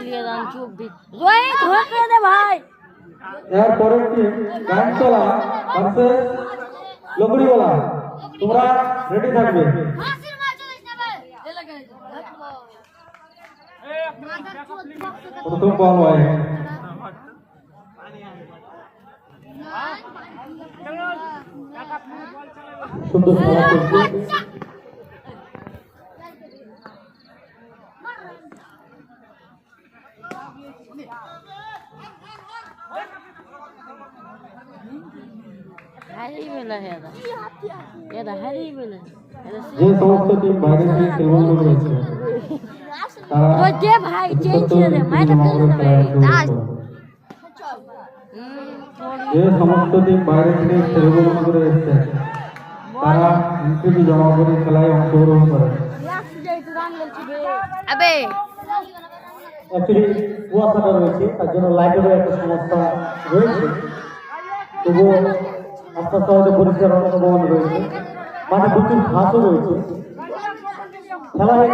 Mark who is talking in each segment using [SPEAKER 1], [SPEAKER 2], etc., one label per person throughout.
[SPEAKER 1] চলিয়ে যান চুপ জয় ধরে দে ভাই
[SPEAKER 2] এর পরের টিম গানতলা ভার্সেস লকড়িওয়ালা তোমরা রেডি থাকবে প্রথম বল হয় সুন্দর খেলা চলছে
[SPEAKER 1] হারি বেলা হেদা এদা হারি বেলা
[SPEAKER 2] যে সমস্ত টিম বাইরে থেকে খেলবো করেছে তারা
[SPEAKER 1] ওই দে ভাই চেঞ্জ দে মাইটা দে
[SPEAKER 2] যে সমস্ত টিম বাইরে থেকে খেলবো করে এসেছে তারা এন্ট্রি জমা করে খেলায় অংশগ্রহণ করে
[SPEAKER 1] আবে
[SPEAKER 2] অ্যাকচুয়ালি কুয়াশাটা রয়েছে তার জন্য লাইটেরও একটা সমস্যা রয়েছে তবুও আস্তে আস্তে হয়তো পরিষ্কার সম্ভাবনা রয়েছে মাঠে প্রচুর ঘাসও রয়েছে খেলা হয়ে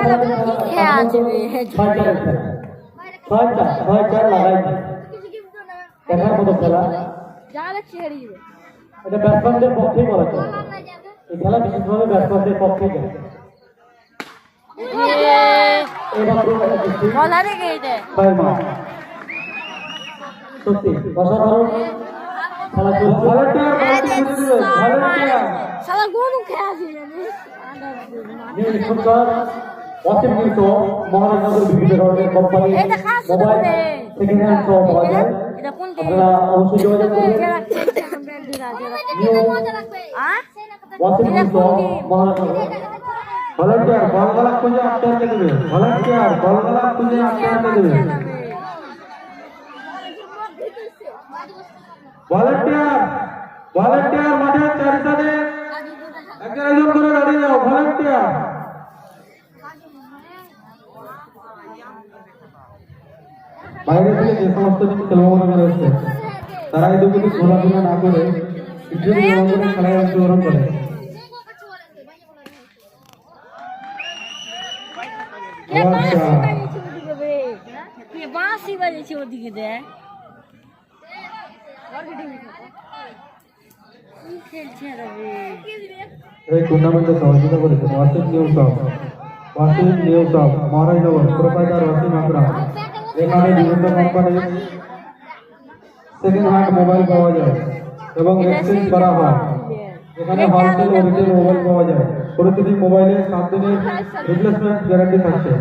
[SPEAKER 2] ছয়টা লাগাই দেখার মতো খেলা এটা ব্যাটসম্যানদের পক্ষেই বলা যায় এই খেলা বিশেষভাবে ব্যাটসম্যানদের পক্ষে যায় সত্যি অসাধারণ খেলা চলছে মহারাজনগর বিভিন্ন ধরনের কোম্পানি মোবাইল সেকেন্ড হ্যান্ড সহ পাওয়া যায় আপনারা অবশ্যই যোগাযোগ করবেন মহারাজনগর ভলান্টিয়ার বলগলা খুঁজে আটকে দেবে ভলান্টিয়ার বলগলা খুঁজে আটকে দেবে ভলান্টিয়ার ভলান্টিয়ার মাঠের চারিধারে একজন করে দাঁড়িয়ে যাও ভলান্টিয়ার বাইরে থেকে যে সমস্ত টিম খেলবো মনে এসছে তারা এই দুটি খেলাধুলা না করে খেলায় অংশগ্রহণ করে
[SPEAKER 1] বাঁশি বাজেছে ওদিকে দে
[SPEAKER 2] এই টুর্নামেন্টে সহযোগিতা করেছেন Wasim news of Maharajnagar proprietor Wasim Akram এখানে বিভিন্ন কোম্পানির সেকেন্ড হ্যান্ড মোবাইল পাওয়া যায় এবং এক্সচেঞ্জ করা হয় এখানে হোলসেল ও রিটেল মোবাইল পাওয়া যায় প্রতিটি মোবাইলে 7 দিনের রিপ্লেসমেন্ট গ্যারান্টি থাকছে